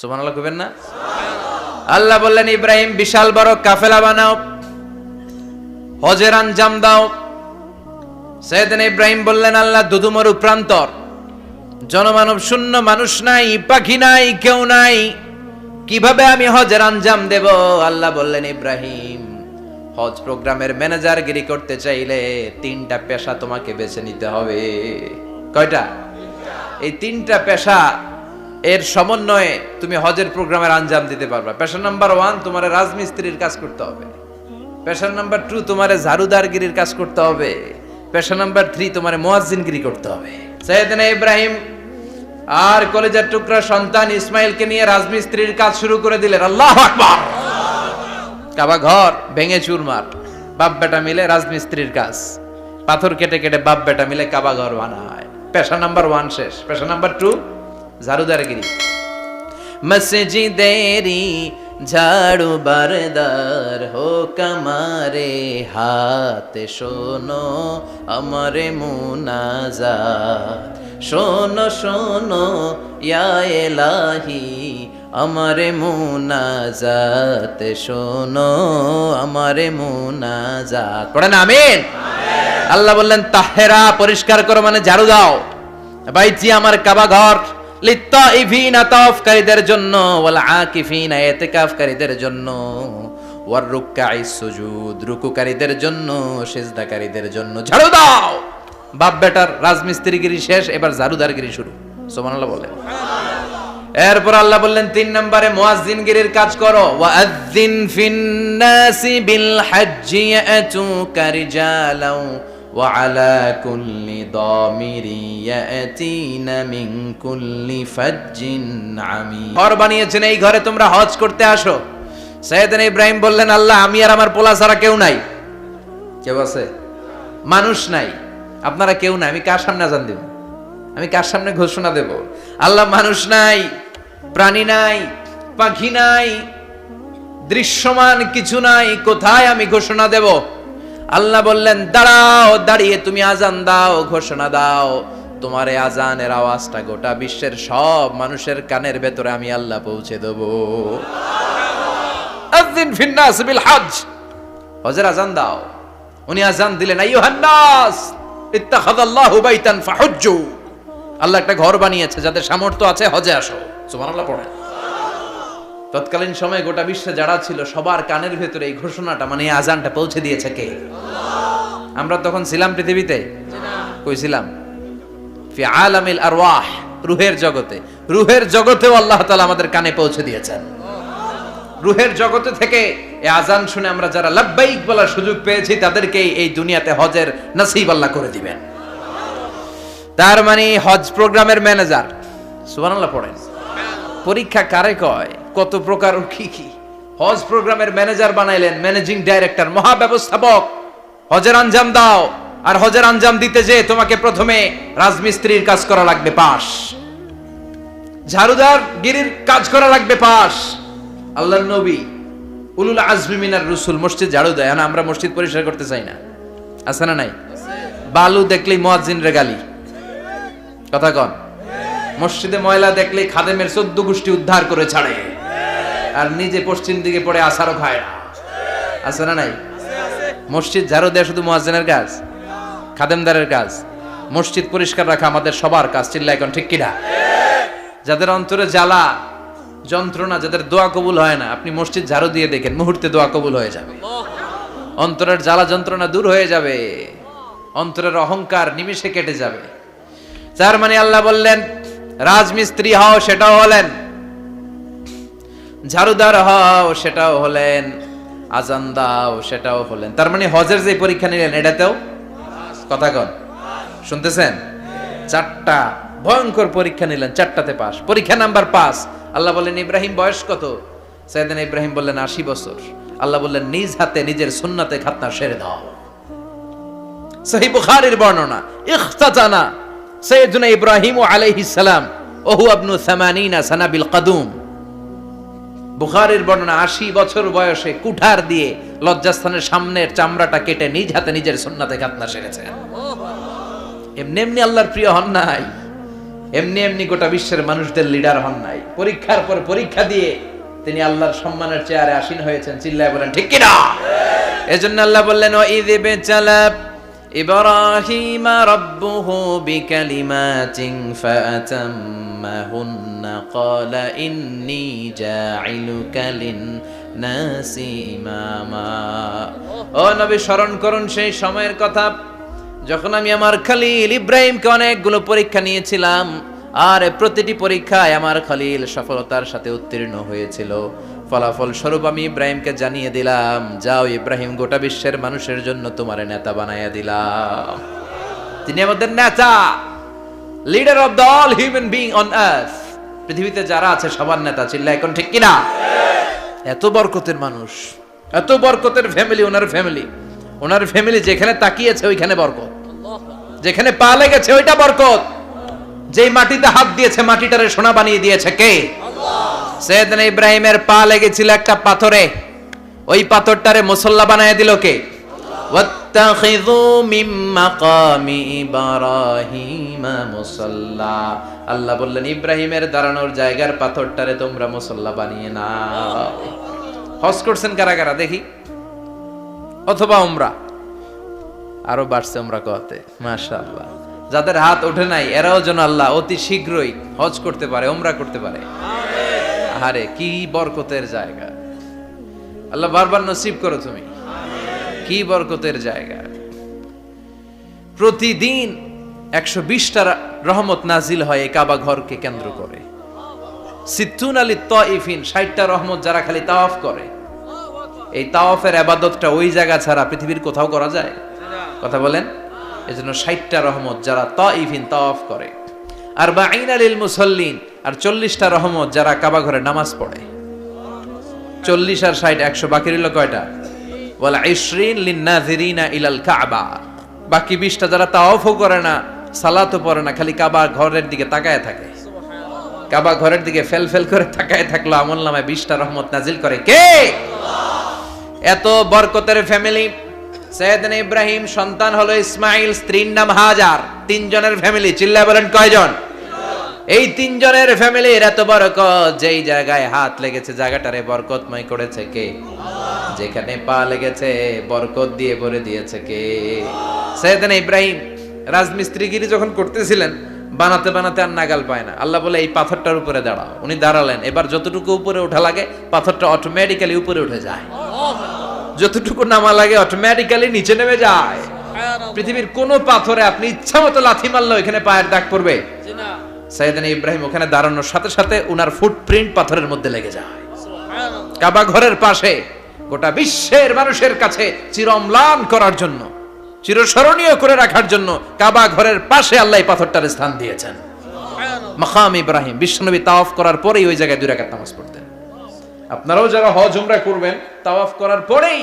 সুবহানাল্লাহ কইবেন না? আল্লাহ বললেন ইব্রাহিম বিশাল বড় কাফেলা বানাও, হজের আঞ্জাম দাও। সাইয়েদনা ইব্রাহিম বললেন আল্লাহ দুদুমরু প্রান্তর, জনমানব শূন্য, মানুষ নাই, পাখি নাই, কেউ নাই, কিভাবে আমি হজের আঞ্জাম দেব? আল্লাহ বললেন ইব্রাহিম হজ প্রোগ্রামের ম্যানেজারগিরি করতে চাইলে 3টা পেশা তোমাকে বেছে নিতে হবে। কয়টা? এই 3টা পেশা এর সমন্বয়ে তুমি হজের প্রোগ্রামের আঞ্জাম দিতে পারবা। পেশা নাম্বার 1 তোমার রাজমিস্ত্রির কাজ করতে হবে। পেশা নাম্বার 2 তোমার ঝাড়ুদারগিরির কাজ করতে হবে। পেশা নাম্বার 3 তোমার মুয়াজ্জিনগিরি করতে হবে। সাইয়েদনা ইব্রাহিম আর কলেজার টুকরা সন্তান ইসমাইলকে নিয়ে রাজমিস্ত্রির কাজ শুরু করে দিলেন। আল্লাহু আকবার। কাবা ঘর ভেঙে চুরমার, বাপ বেটা মিলে রাজমিস্ত্রির কাজ, পাথর কেটে কেটে বাপ বেটা মিলে কাবা ঘর বানায়। পেশা নাম্বার 1 শেষ। পেশা নাম্বার 2 ঝাড়ুদারগিরি। মসজিদেরি ঝাড়ু বারদার হোক আমারে হাতে, শোনো আমারে মুনাজাত, শোনো শোনো ইয়া ইলাহি আমারে মুনাজাত, শোনো আমারে মুনাজাত। পড়েন আমিন। আল্লাহ বললেন তাহেরা পরিষ্কার করো, মানে ঝাড়ু দাও। বাইতি আমার কাবা ঘর, লিত্তাইফিনা তাওয়াফকারীদের জন্য, ওয়াল আকিফিনা ইতিকাফকারীদের জন্য, ওয়ার রুকআইস সুজুদ রুকুকারীদের জন্য, সিজদাকারীদের জন্য। ঝাড়ু দাও। বাপ বেটার রাজমিস্ত্রিগিরি শেষ, এবার ঝাড়ুদারগিরি শুরু। সুবহানাল্লাহ বলেন। এরপর আল্লাহ বললেন 3 নম্বরে মুয়াজ্জিনগিরির কাজ করো। ওয়াআযযিন ফিন-নাসি বিল হজ্জি ইয়াতুকা রিজালাও ওয়া আলা কুল্লি দামিরি ইয়াতিনা মিন কুল্লি ফাজ্জিন আমিক। ঘর বানিয়েছেন, এই ঘরে তোমরা হজ করতে আসো। সাইয়েদনা ইব্রাহিম বললেন আল্লাহ আমি আর আমার পোলা ছাড়া কেউ নাই। কেউ আছে? মানুষ নাই, আপনারা কেউ নাই, আমি কার সামনে আযান দেব? আমি কার সামনে ঘোষণা দেব? আল্লাহ মানুষ নাই, প্রাণী নাই, পাখি নাই, দৃশ্যমান কিছু নাই, কোথায় আমি ঘোষণা দেব? আল্লাহ বললেন দাঁড়াও, দাঁড়িয়ে তুমি আজান দাও, ঘোষণা দাও। তোমার এই আজানের আওয়াজটা গোটা বিশ্বের সব মানুষের কানের ভেতরে আমি আল্লাহ পৌঁছে দেব। আযিন ফিন-নাস বিল হজ, হজের আজান দাও। উনি আজান দিলেন আইয়ুহান নাস ইত্তাখাযাল্লাহু বাইতান ফাহুজ্জু। আল্লাহ একটা ঘর বানিয়েছে, যাদের সামর্থ্য আছে হজে আসো। সুবহানাল্লাহ পড়েন। তৎকালীন সময়ে গোটা বিশ্বে যারা ছিল সবার কানের ভেতরে এই ঘোষণাটা, মানে এই আজানটা পৌঁছে দিয়েছে কে? আমরা তখন ছিলাম পৃথিবীতে? কই ছিলাম? ফি আলামিল আরওয়াহ, রূহের জগতে। রূহের জগতেও আল্লাহ তাআলা আমাদের কানে পৌঁছে দিয়েছেন। রূহের জগতে থেকে এই আজান শুনে আমরা যারা লাব্বাইক বলার সুযোগ পেয়েছি, তাদেরকে এই দুনিয়াতে হজের নসিব আল্লাহ করে দিবেন। তার মানে হজ প্রোগ্রামের ম্যানেজার। সুবহানাল্লাহ পড়েন। পরীক্ষা কারে কয়? কত প্রকার কি কি। হজ প্রোগ্রামের ম্যানেজার বানাইলেন, ম্যানেজিং ডাইরেক্টর, মহাব্যবস্থাপক। হজের আঞ্জাম দাও, আর হজের আঞ্জাম দিতে যে তোমাকে প্রথমে রাজমিস্ত্রির কাজ করা লাগবে পাস, ঝাড়ুদার গিরির কাজ করা লাগবে পাস। আল্লাহর নবী উলুল আজমি মিনার রাসূল মসজিদ ঝাড়ু দেয়, না আমরা মসজিদ পরিষ্কার করতে চাই না? আছে না নাই? বালু দেখলেই মুয়াজ্জিনের গালি, কথা কন। মসজিদে ময়লা দেখলেই খাদেমের 14 গোষ্ঠী উদ্ধার করে ছাড়ে, আর নিজে পশ্চিম দিকে পড়ে আসারও খায় না। আছে না নাই? মসজিদ ঝাড়ু দেয়া শুধু মুয়াজ্জিনের কাজ? খাদেমদারের কাজ? মসজিদ পরিষ্কার রাখা আমাদের সবার কাজ। চিল্লায় এখন ঠিক কিনা? যাদের অন্তরে জ্বালা যন্ত্রণা, যাদের দোয়া কবুল হয় না, আপনি মসজিদ ঝাড়ু দিয়ে দেখেন, মুহূর্তে দোয়া কবুল হয়ে যাবে। অন্তরের জ্বালা যন্ত্রণা দূর হয়ে যাবে, অন্তরের অহংকার নিমেষে কেটে যাবে। তার মানে আল্লাহ বললেন রাজমিস্ত্রি হও, সেটাও হলেন। ঝাড়ুদার হও, সেটাও হলেন। আজান দাও, সেটাও হলেন। তার মানে হজের যে পরীক্ষা নিলেন, এটাতেও কথা কন, শুনতেছেন? 4টা ভয়ঙ্কর পরীক্ষা নিলেন, 4টাতে পাস। পরীক্ষা নাম্বার 5। আল্লাহ বললেন ইব্রাহিম বয়স কত? সাইয়েদনা ইব্রাহিম বললেন 80 বছর। আল্লাহ বললেন নিজ হাতে নিজের সুন্নাতে খাতনা সেরে দাও। সহিহ বুখারীর বর্ণনা, ইখতাতানা সাইয়েদনা ইব্রাহিম আলাইহিস সালাম ওহু ইবনু 80 সানা বিল কদুম। বুখারীর বর্ণনা, 80 বছর বয়সে কুঠার দিয়ে লজ্জাস্থানের সামনের চামড়াটা কেটে নিজ হাতে নিজের সুন্নাতে খাতনা সেরেছেন। এমনি এমনি আল্লাহর প্রিয় হন নাই, এমনি এমনি গোটা বিশ্বের মানুষদের লিডার হন নাই, পরীক্ষার পর পরীক্ষা দিয়ে তিনি আল্লাহর সম্মানের চেয়ারে আসীন হয়েছেন। চিল্লায় বলেন ঠিক কিনা? এজন্য আল্লাহ বললেন ওয়াইয ইবতালা ইব্রাহিমা রাব্বুহু বিকালিমাতিন ফাআতাম্মাহুন্না ক্বালা ইন্নী জাঈলুকা লিন-নাসি ইমামা। ও নবী, স্মরণ করুন সেই সময়ের কথা যখন আমি আমার খলিল ইব্রাহিমকে অনেকগুলো পরীক্ষা নিয়েছিলাম, আর প্রতিটি পরীক্ষায় আমার খলিল সফলতার সাথে উত্তীর্ণ হয়েছিল। ফলাফল স্বরূপ আমি ইব্রাহিমকে জানিয়ে দিলাম, যাও ইব্রাহিম, গোটা বিশ্বের মানুষের জন্য তোমার নেতা বানাইয়া দিলাম। তিনি আমাদের নেতা, leader of the all human being on earth. পৃথিবীতে যারা আছে সবার নেতা। চিল্লায় এখন ঠিক কিনা? এত বরকতের মানুষ, এত বরকতের ফ্যামিলি, ওনার ফ্যামিলি যেখানে তাকিয়েছে ওইখানে বরকত, যেখানে পা লেগেছে ওইটা বরকত। যেই মাটিতে হাত দিয়েছে মাটিটারে সোনা বানিয়ে দিয়েছে কে? সাইয়েদনা ইব্রাহিমের পা লেগেছিল একটা পাথরে, ওই পাথরটারে মুসল্লা বানায় দিল কে? ওয়াত্তাখিযু মিন মাকামি ইব্রাহিমা মুসাল্লা। আল্লাহ বললেন ইব্রাহিমের দাঁড়ানোর জায়গার পাথরটারে তোমরা মুসল্লা বানিয়ে নাও। হজ করছেন কারা কারা দেখি? অথবা উমরা, আরো বাড়ছে উমরা করতে, মাশাআল্লাহ। যাদের হাত ওঠে নাই এরাও যেন আল্লাহ অতি শীঘ্রই হজ করতে পারে, উমরা করতে পারে। আরে কি বরকতের জায়গা, আল্লাহ বারবার নসিব করো তুমি। কি বরকতের জায়গা। প্রতিদিন 120টা রহমত নাজিল হয় এই কাবা ঘরকে কেন্দ্র করে। সিত্তুন আলী তাইফিন, 60টা রহমত যারা খালি তাওয়াফ করে। এই তাওয়াফের ইবাদতটা ওই জায়গা ছাড়া পৃথিবীর কোথাও করা যায়? কথা বলেন। এজন্য 60টা রহমত যারা তাইফিন তাওয়াফ করে, আর 40 লিল মুসাল্লিন, আর 40টা রহমত যারা কাবা ঘরে নামাজ পড়ে। 40 আর 60 100, বাকি রইল কয়টা? ওয়াল 20 লিন নাযিরিনা ইলাল কাবা। বাকি 20টা যারা তাওয়াফও করে না, সালাতও পড়ে না, খালি কাবা ঘরের দিকে তাকায় থাকে। কাবা ঘরের দিকে ফেল ফেল করে তাকায় থাকলো, আমলনামায় 20টা রহমত নাজিল করে কে? এত বরকতের ফ্যামিলি। সাইয়েদনা ইব্রাহিম সন্তান হলো ইসমাইল, স্ত্রীর নাম হাজার। 3 জনের ফ্যামিলি। চিল্লায় বলেন কয়জন? এই 3 জনের ফ্যামিলির এত বরকত, যেই জায়গায় হাত লেগেছে জায়গাটারে বরকতময় করেছে কে? যেখানে পা লেগেছে বরকত দিয়ে ভরে দিয়েছে কে? সাইয়েদনা ইব্রাহিম রাজমিস্ত্রিগিরি যখন করতেছিলেন, বানাতে বানাতে আর নাগাল পায় না। আল্লাহ বলে এই পাথরটার উপরে দাঁড়াও। উনি দাঁড়ালেন, এবার যতটুকু উপরে ওঠা লাগে পাথরটা অটোমেটিক্যালি উপরে উঠে যায়, যতটুকু নামা লাগে অটোমেটিক্যালি নিচে নেমে যায়। পৃথিবীর কোন পাথরে আপনি ইচ্ছা মতো লাথি মারলে এখানে পায়ের দাগ পড়বে? সাইয়েদনা ইব্রাহিম ওখানে দাঁড়ানোর সাথে সাথে উনার ফুটপ্রিন্ট পাথরের মধ্যে লেগে যায়। কাবা ঘরের পাশে গোটা বিশ্বের মানুষের কাছে চিরম্লান করার জন্য, চিরস্মরণীয় করে রাখার জন্য কাবা ঘরের পাশে আল্লাহ পাথরটার স্থান দিয়েছেন। মাকাম ইব্রাহিম। বিশ্বনবী তাওয়াফ করার পরেই ওই জায়গায় 2 রাকাত নামাজ পড়তেন। আপনারাও যারা হজ উমরা করবেন, তাওয়াফ করার পরেই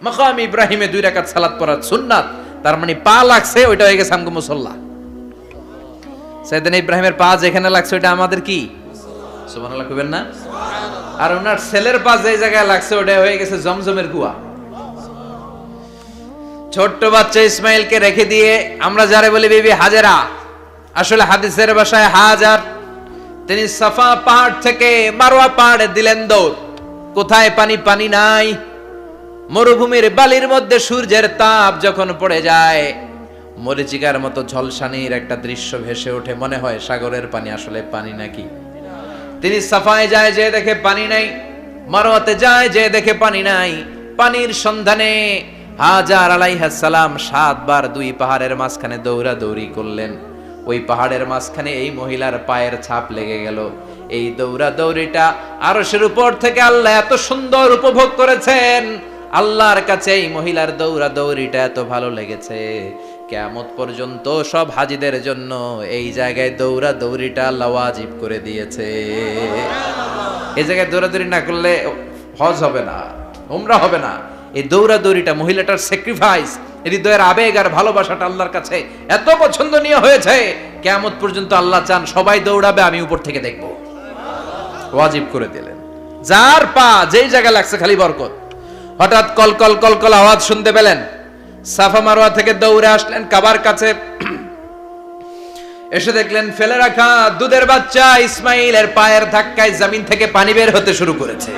মাকাম ইব্রাহিমে 2 রাকাত সালাত পড়া সুন্নাত। তার মানে পা লাগছে, ওইটা হয়ে গেছে আমগো মুসাল্লা। সাইয়েদনা ইব্রাহিমের পা যেখানে লাগছে ওইটা আমাদের কি? সুবহানাল্লাহ কইবেন না? আর ওনার ছেলের পা যে জায়গায় লাগছে ওটা হয়ে গেছে জমজমের কুয়া। ছোট্ট বাচ্চা ইসমাইলকে রেখে দিয়ে আমরা যারে বলি বিবি হাজেরা, আসলে হাদিসের ভাষায় হাজার, তিনি সাফা পাহাড় থেকে মারওয়া পাহাড়ে দিলেন দৌড়। কোথায় পানি? পানি নাই। মরুভূমির বালির মধ্যে সূর্যের তাপ যখন পড়ে যায়, মরিচিকার মতো ঝলসানির একটা দৃশ্য ভেসে ওঠে, মনে হয় সাগরের পানি, আসলে পানি নাকি। তিনি সাফায় যায়, যে দেখে পানি নাই। মারওয়াতে যায়, যে দেখে পানি নাই। পানির সন্ধানে হাজার আলাইহিস সালাম 7 বার 2 পাহাড়ের মাঝখানে দৌড়াদৌড়ি করলেন। ওই পাহাড়ের মাঝখানে এই মহিলার পায়ের ছাপ লেগে গেল। এই দৌড়াদৌড়িটা আরশের উপর থেকে আল্লাহ এত সুন্দর উপভোগ করেছেন। আল্লাহর কাছে এই মহিলার দৌড়াদৌড়িটা এত ভালো লেগেছে, কিয়ামত পর্যন্ত সব হাজীদের জন্য এই জায়গায় দৌড়াদৌড়িটা আল্লাহ ওয়াজিব করে দিয়েছে। এই জায়গায় দৌড়াদৌড়ি না করলে হজ হবে না, উমরা হবে না। এই দৌড়াদৌড়িটা, মহিলাটার স্যাক্রিফাইস, হৃদয়ের আবেগ আর ভালোবাসাটা আল্লাহর কাছে এত পছন্দনীয় হয়েছে, কিয়ামত পর্যন্ত আল্লাহ চান সবাই দৌড়াবে, আমি উপর থেকে দেখব। ওয়াজিব করে দিলেন। যার পা যেই জায়গায় লাগছে খালি বরকত। হঠাৎ কলকল কলকল আওয়াজ শুনতে পেলেন। সাফা মারওয়া থেকে দৌড়ে আসলেন কাবার কাছে। এসে দেখলেন ফেলে রাখা দুধের বাচ্চা ইসমাইলের পায়ের ধাক্কায় জমিন থেকে পানি বের হতে শুরু করেছে।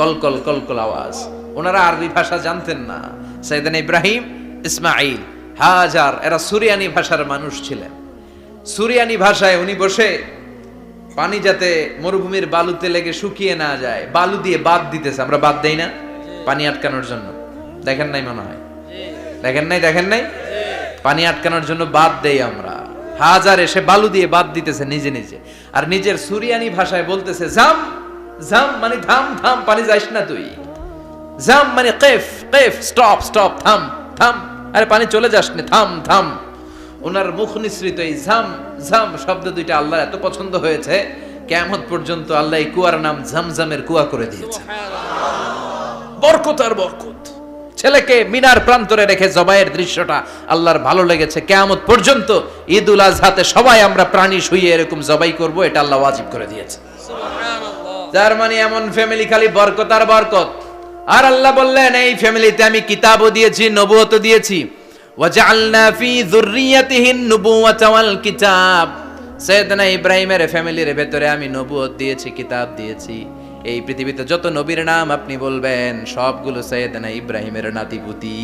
কলকল কলকল আওয়াজ। ওনারা আরবি ভাষা জানতেন না। সাইয়েদনা ইব্রাহিম, ইসমাইল, হাজার এরা সুরিয়ানি ভাষার মানুষ ছিলেন। সুরিয়ানি ভাষায় উনি বসে পানি যাতে মরুভূমির বালুতে লেগে শুকিয়ে না যায়, বালু দিয়ে বাদ দিতেছে। আমরা বাদ দেই না পানি আটকানোর জন্য? দেখেন নাই মনে হয়? দেখেন নাই পানি আটকানোর জন্য বাদ দেই আমরা। হাজার এসে বালু দিয়ে বাদ দিতেছে নিজে নিজে, আর নিজের সুরিয়ানি ভাষায় বলতেছে জাম জাম, মানে থাম থাম, পানি যাইস না তুই। জাম মানে কেফ কেফ, স্টপ স্টপ, থাম থাম, আরে পানি চলে যাস না, থাম থাম। ওনার মুখ নিঃসৃত এই ঝাম ঝাম শব্দ দুইটা আল্লাহ এত পছন্দ হয়েছে, কিয়ামত পর্যন্ত আল্লাহ এই কুয়ার নাম ঝমঝমের কুয়া করে দিয়েছে। বরকত আর বরকত। ছেলেকে মিনার প্রান্তরে রেখে জবাইয়ের দৃশ্যটা আল্লাহর ভালো লেগেছে। কিয়ামত পর্যন্ত ঈদুল আজহাতে সবাই আমরা প্রাণী শুইয়ে এরকম জবাই করব, এটা আল্লাহ ওয়াজিব করে দিয়েছে। যার মানে এমন ফ্যামিলি খালি বরকত আর বরকত। আর আল্লাহ বললেন এই ফ্যামিলিতে আমি কিতাবও দিয়েছি, নবুয়তও দিয়েছি। ওয়াজআলনা ফি যুররিয়াতিহিন নুবুওয়াতা ওয়াল কিতাব। সাইয়েদনা ইব্রাহিমের ফ্যামিলির ভেতরে আমি নবুয়ত দিয়েছি, কিতাব দিয়েছি। এই পৃথিবীতে যত নবীর নাম আপনি বলবেন সবগুলো সাইয়েদনা ইব্রাহিমের নাতিপুতি।